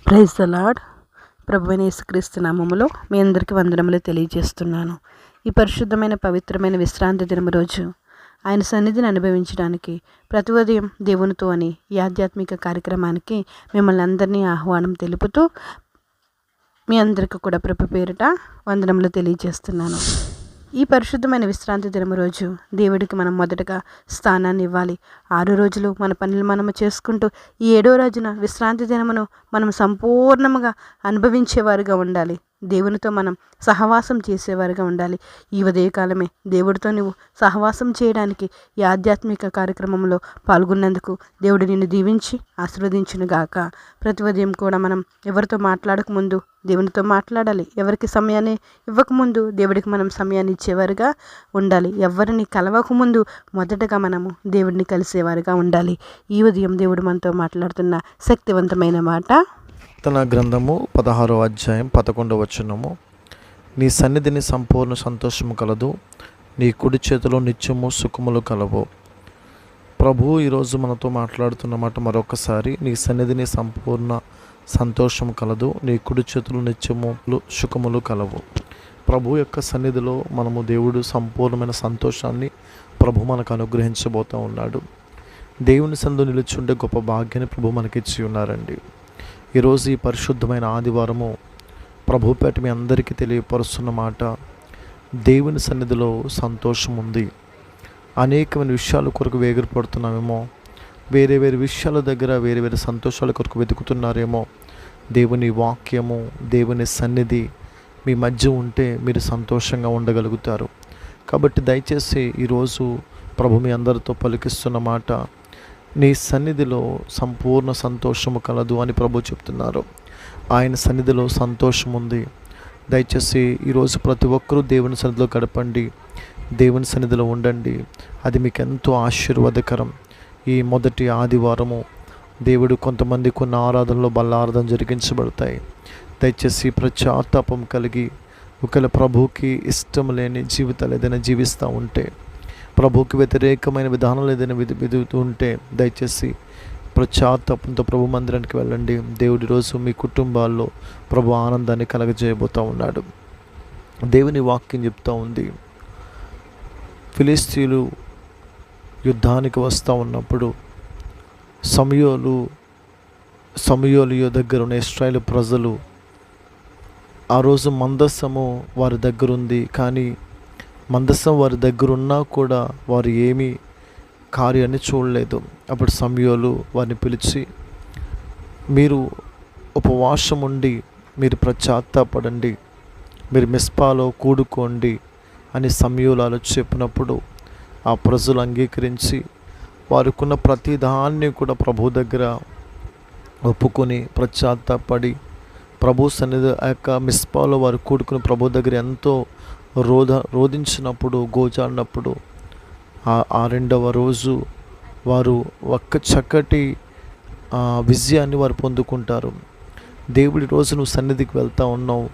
Praise the lord. ప్రభువైన యేసుక్రీస్తు నామములో మీ అందరికీ వందనములు తెలియజేస్తున్నాను. ఈ పరిశుద్ధమైన పవిత్రమైన విశ్రాంతి దినము రోజు ఆయన సన్నిధిని అనుభవించడానికి ప్రతి ఉదయం దేవునితో అని ఈ ఆధ్యాత్మిక కార్యక్రమానికి మిమ్మల్ని అందరినీ ఆహ్వానం తెలుపుతూ మీ అందరికీ కూడా ప్రభు పేరిట వందనములు తెలియజేస్తున్నాను. ఈ పరిశుద్ధమైన విశ్రాంతి దినము రోజు దేవుడికి మనం మొదటగా స్థానాన్ని ఇవ్వాలి. 6 రోజులు మన పనులు మనము చేసుకుంటూ ఈ 7వ రోజున విశ్రాంతి దినమును మనం సంపూర్ణంగా అనుభవించేవారుగా ఉండాలి. దేవునితో మనం సహవాసం చేసేవారుగా ఉండాలి. ఈ ఉదయకాలమే దేవుడితో నువ్వు సహవాసం చేయడానికి ఈ ఆధ్యాత్మిక కార్యక్రమంలో పాల్గొన్నందుకు దేవుడు నిన్ను దీవించి ఆశీర్వదించునుగాక. ప్రతి ఉదయం కూడా మనం ఎవరితో మాట్లాడకముందు దేవునితో మాట్లాడాలి. ఎవరికి సమయాన్ని ఇవ్వకముందు దేవుడికి మనం సమయాన్ని ఇచ్చేవారుగా ఉండాలి. ఎవరిని కలవకముందు మొదటగా మనము దేవుడిని కలిసేవారుగా ఉండాలి. ఈ ఉదయం దేవుడు మనతో మాట్లాడుతున్న శక్తివంతమైన మాట, కీర్తన గ్రంథము 16వ అధ్యాయం 11వ వచనము. నీ సన్నిధిని సంపూర్ణ సంతోషము కలదు, నీ కుడి చేతిలో నిత్యము సుఖములు కలవు. ప్రభువు ఈరోజు మనతో మాట్లాడుతున్న మాట మరొకసారి, నీ సన్నిధిని సంపూర్ణ సంతోషము కలదు, నీ కుడి చేతులు నిత్యము సుఖములు కలవు. ప్రభు యొక్క సన్నిధిలో మనము దేవుడు సంపూర్ణమైన సంతోషాన్ని ప్రభు మనకు అనుగ్రహించబోతూ ఉన్నాడు. దేవుని సన్నిధిలో నిలుచుండే గొప్ప భాగ్యాన్ని ప్రభు మనకిచ్చి ఉన్నారండి. ఈరోజు ఈ పరిశుద్ధమైన ఆదివారము ప్రభుపేట మీ అందరికీ తెలియపరుస్తున్న మాట, దేవుని సన్నిధిలో సంతోషం ఉంది. అనేకమైన విషయాల కొరకు వేగిరపడుతున్నామేమో, వేరే వేరే విషయాల దగ్గర వేరే వేరే సంతోషాల కొరకు వెతుకుతున్నారేమో. దేవుని వాక్యము, దేవుని సన్నిధి మీ మధ్య ఉంటే మీరు సంతోషంగా ఉండగలుగుతారు. కాబట్టి దయచేసి ఈరోజు ప్రభు మీ అందరితో పలికిస్తున్న మాట, నీ సన్నిధిలో సంపూర్ణ సంతోషము కలదు అని ప్రభు చెప్తున్నారు. ఆయన సన్నిధిలో సంతోషం ఉంది. దయచేసి ఈరోజు ప్రతి ఒక్కరూ దేవుని సన్నిధిలో గడపండి, దేవుని సన్నిధిలో ఉండండి. అది మీకు ఎంతో ఆశీర్వాదకరం. ఈ మొదటి ఆదివారము దేవుడు కొన్ని ఆరాధనలో బల్లారాధన జరిగించబడతాయి. దయచేసి పశ్చాత్తాపం కలిగి ఒకవేళ ప్రభువుకి ఇష్టం లేని జీవితాలు ఏదైనా జీవిస్తూ ఉంటే, ప్రభువుకి వ్యతిరేకమైన విధానాలు ఏదైనా విధుతూ ఉంటే దయచేసి పశ్చాత్తాపంతో ప్రభు మందిరానికి వెళ్ళండి. దేవుడి రోజు మీ కుటుంబాల్లో ప్రభు ఆనందాన్ని కలగజేయబోతూ ఉన్నాడు. దేవుని వాక్యం చెప్తూ ఉంది, ఫిలిస్తీయులు యుద్ధానికి వస్తూ ఉన్నప్పుడు సమూయేలు దగ్గర ఉన్న ఇశ్రాయేలు ప్రజలు ఆ రోజు మందస్సము వారి దగ్గర ఉంది. కానీ మందసం వారి దగ్గర ఉన్నా కూడా వారు ఏమీ కార్యాన్ని చూడలేదు. అప్పుడు సమూయేలు వారిని పిలిచి, మీరు ఉపవాసం ఉండి మీరు పశ్చాత్తాపడండి, మీరు మిస్పాలో కూడుకోండి అని సమూయేలు చెప్పినప్పుడు ఆ ప్రజలు అంగీకరించి వారికున్న ప్రతి దాన్ని కూడా ప్రభు దగ్గర ఒప్పుకొని పశ్చాత్తాపడి ప్రభు సన్నిధి ఆ యొక్క మిస్పాలో వారు కూడుకుని ప్రభు దగ్గర ఎంతో రోధించినప్పుడు, గోజాడినప్పుడు ఆ 2వ రోజు వారు ఒక్క చక్కటి విజయాన్ని వారు పొందుకుంటారు. దేవుడి రోజు నువ్వు సన్నిధికి వెళ్తూ ఉన్నావు,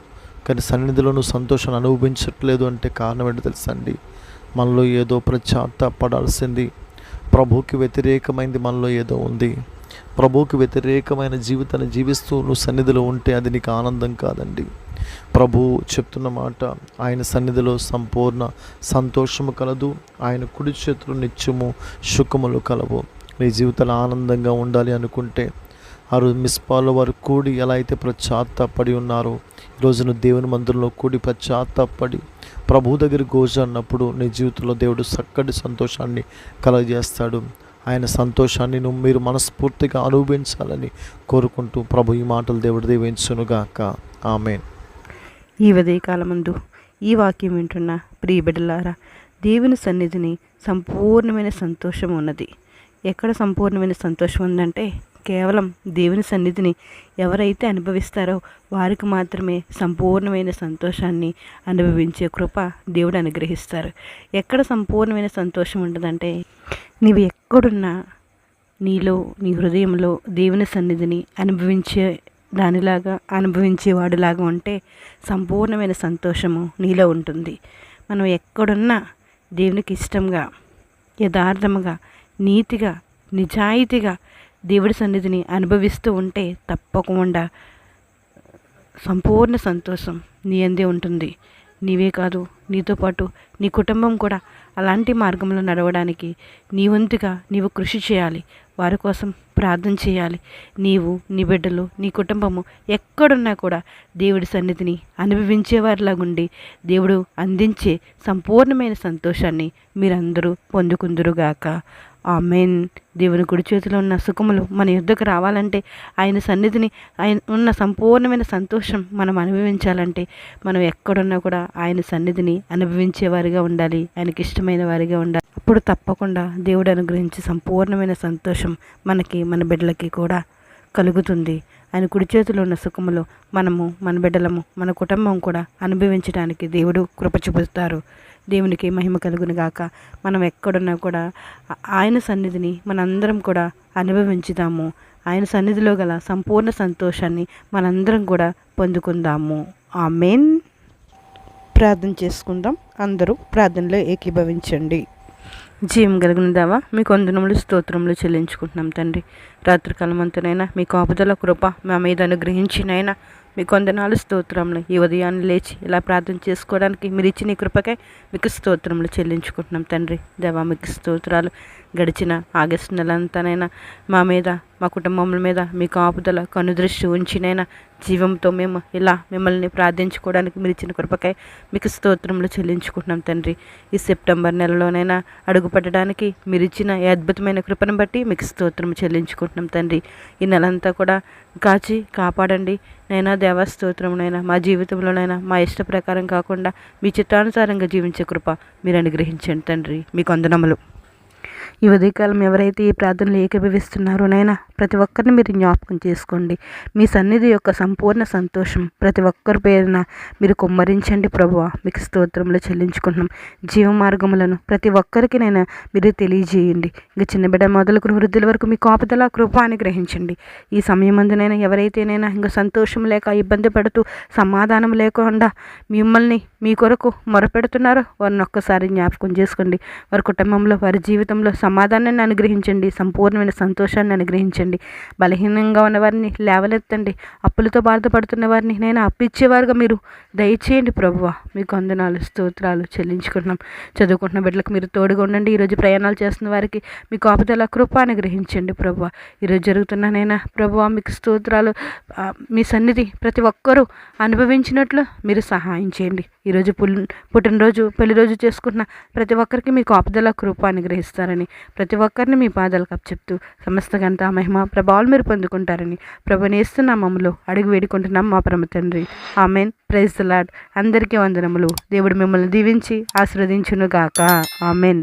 కానీ సన్నిధిలో నువ్వు సంతోషాన్ని అనుభవించట్లేదు అంటే కారణం ఏంటో తెలుసండి. మనలో ఏదో పశ్చాత్తాపడాల్సింది, ప్రభువుకి వ్యతిరేకమైనది మనలో ఏదో ఉంది. ప్రభువుకి వ్యతిరేకమైన జీవితాన్ని జీవిస్తూ నువ్వు సన్నిధిలో ఉంటే అది నీకు ఆనందం కాదండి. ప్రభు చెప్తున్న మాట, ఆయన సన్నిధిలో సంపూర్ణ సంతోషము కలదు, ఆయన కుడి చేతులు నిత్యము సుఖములు కలవు. నీ జీవితాలు ఆనందంగా ఉండాలి అనుకుంటే ఆ రోజు మిస్పాలో వారు కూడి ఎలా అయితే పశ్చాత్తాపడి ఉన్నారో, ఈరోజు నువ్వు దేవుని మందిరంలో కూడి పశ్చాత్తాపడి ప్రభు దగ్గర గోజాడినప్పుడు నీ జీవితంలో దేవుడు చక్కటి సంతోషాన్ని కలగజేస్తాడు. ఆయన సంతోషాన్ని మీరు మనస్ఫూర్తిగా అనుభవించాలని కోరుకుంటూ ప్రభు ఈ మాటలు దేవుడు దీవించునుగాక. ఆమేన్. ఈ ఉదయకాలమందు ఈ వాక్యం వింటున్న ప్రియ బిడ్డలారా, దేవుని సన్నిధిని సంపూర్ణమైన సంతోషం ఉన్నది. ఎక్కడ సంపూర్ణమైన సంతోషం ఉందంటే, కేవలం దేవుని సన్నిధిని ఎవరైతే అనుభవిస్తారో వారికి మాత్రమే సంపూర్ణమైన సంతోషాన్ని అనుభవించే కృప దేవుడు అనుగ్రహిస్తారు. ఎక్కడ సంపూర్ణమైన సంతోషం ఉంటుందంటే, నీవు ఎక్కడున్నా నీలో, నీ హృదయంలో దేవుని సన్నిధిని అనుభవించేవాడులాగా ఉంటే సంపూర్ణమైన సంతోషము నీలో ఉంటుంది. మనం ఎక్కడున్నా దేవునికి ఇష్టంగా, యథార్థముగా, నీతిగా, నిజాయితీగా దేవుడి సన్నిధిని అనుభవిస్తూ ఉంటే తప్పకుండా సంపూర్ణ సంతోషం నీ అందే ఉంటుంది. నీవే కాదు, నీతో పాటు నీ కుటుంబం కూడా అలాంటి మార్గంలో నడవడానికి నీ వంతుగా నీవు కృషి చేయాలి. వారి కోసం ప్రార్థన చేయాలి. నీవు, నీ బిడ్డలు, నీ కుటుంబము ఎక్కడున్నా కూడా దేవుడి సన్నిధిని అనుభవించేవారిలాగుండి దేవుడు అందించే సంపూర్ణమైన సంతోషాన్ని మీరందరూ పొందుకుందురుగాక. ఆమేన్. దేవుని కుడి చేతిలో ఉన్న సుఖములు మన యుద్ధకు రావాలంటే, ఆయన సన్నిధిని, ఆయన ఉన్న సంపూర్ణమైన సంతోషం మనం అనుభవించాలంటే, మనం ఎక్కడున్నా కూడా ఆయన సన్నిధిని అనుభవించేవారిగా ఉండాలి. ఆయనకి ఇష్టమైన వారిగా ఉండాలి. అప్పుడు తప్పకుండా దేవుడు అనుగ్రహించే సంపూర్ణమైన సంతోషం మనకి, మన బిడ్డలకి కూడా కలుగుతుంది. ఆయన కుడి చేతిలో ఉన్న సుఖములు మనము, మన బిడ్డలము, మన కుటుంబం కూడా అనుభవించడానికి దేవుడు కృప చూపుతారు. దేవునికి మహిమ కలుగును గాక. మనం ఎక్కడున్నా కూడా ఆయన సన్నిధిని మనందరం కూడా అనుభవించుదాము. ఆయన సన్నిధిలో గల సంపూర్ణ సంతోషాన్ని మనందరం కూడా పొందుకుందాము. ఆమేన్. ప్రార్థన చేసుకుందాం. అందరూ ప్రార్థనలో ఏకీభవించండి. జీవం కలిగిన దేవా, మీకు వందనములు, స్తోత్రములు చెల్లించుకుంటున్నాం తండ్రి. రాత్రికాలం అంతనైనా మీ కాపుదల కృప మా మీద అనుగ్రహించినైనా మీకు వందనాలు, స్తోత్రములు. ఈ ఉదయాన్ని లేచి ఇలా ప్రార్థన చేసుకోవడానికి మీరు ఇచ్చిన ఈ కృపకై మీకు స్తోత్రములు చెల్లించుకుంటున్నాం తండ్రి. దేవా, మీకు స్తోత్రాలు. గడిచిన ఆగస్టు నెలంతానైనా మా మీద, మా కుటుంబముల మీద మీ కాపుదల కనుదృష్టి ఉంచినైనా జీవంతో మేము ఇలా మిమ్మల్ని ప్రార్థించుకోవడానికి మీరు ఇచ్చిన కృపకై మీకు స్తోత్రములు చెల్లించుకుంటున్నాం తండ్రి. ఈ సెప్టెంబర్ నెలలోనైనా అడుగుపెట్టడానికి మీరు ఇచ్చిన ఈ అద్భుతమైన కృపను బట్టి మీకు స్తోత్రం చెల్లించుకుంటున్నాం తండ్రి. ఈ నెలంతా కూడా కాచి కాపాడండి నైనా దేవా. స్తోత్రమునైనా మా జీవితంలోనైనా మా ఇష్ట ప్రకారం కాకుండా మీ చిత్తానుసారంగా జీవించే కృప మీరు అనుగ్రహించండి తండ్రి. మీకు వందనములు. ఈ ఉదయకాలం ఎవరైతే ఈ ప్రార్థనలు ఏకీభవిస్తున్నారో నైనా ప్రతి ఒక్కరిని మీరు జ్ఞాపకం చేసుకోండి. మీ సన్నిధి యొక్క సంపూర్ణ సంతోషం ప్రతి ఒక్కరి పేరున మీరు కుమ్మరించండి ప్రభువా. మీకు స్తోత్రములు చెల్లించుకుంటున్నాం. జీవ మార్గములను ప్రతి ఒక్కరికి నైనా మీరు తెలియజేయండి. ఇంకా చిన్న బిడ్డ మొదలుకుని వృద్ధుల వరకు మీ కాపుదల కృప అనుగ్రహించండి. ఈ సమయమందునైనా ఎవరైతేనైనా ఇంకా సంతోషం లేక ఇబ్బంది పడుతూ సమాధానం లేకుండా మిమ్మల్ని మీ కొరకు మొరపెడుతున్నారో వారిని ఒక్కసారి జ్ఞాపకం చేసుకోండి. వారి కుటుంబంలో, వారి జీవితంలో సమాధానాన్ని అనుగ్రహించండి. సంపూర్ణమైన సంతోషాన్ని అనుగ్రహించండి. బలహీనంగా ఉన్నవారిని లేవనెత్తండి. అప్పులతో బాధపడుతున్న వారిని నేను అప్పిచ్చేవారుగా మీరు దయచేయండి ప్రభువా. మీకు వందనాలు, స్తోత్రాలు చెల్లించుకుంటున్నాం. చదువుకుంటున్న బిడ్డలకు మీరు తోడుగా ఉండండి. ఈరోజు ప్రయాణాలు చేస్తున్న వారికి మీ కాపుదల కృప అనుగ్రహించండి ప్రభువా. ఈరోజు జరుగుతున్ననైనా ప్రభువా మీకు స్తోత్రాలు. మీ సన్నిధి ప్రతి ఒక్కరూ అనుభవించినట్లు మీరు సహాయం చేయండి. ఈరోజు పుట్టినరోజు, పెళ్లి రోజు చేసుకున్న ప్రతి ఒక్కరికి మీ కాపుదల కృప అనుగ్రహిస్తారని ప్రతి ఒక్కరిని మీ పాదాలకు అప్పచెప్తూ సమస్త ఘనత, మహిమ, ప్రభావాలు మీరు పొందుకుంటారని ప్రభునేస్తు నామములో అడిగి వేడుకుంటున్నాం మా పరమ తండ్రి. ఆమెన్. Praise the Lord. అందరికీ వందనములు. దేవుడు మిమ్మల్ని దీవించి ఆశీర్వదించును గాక. ఆమెన్.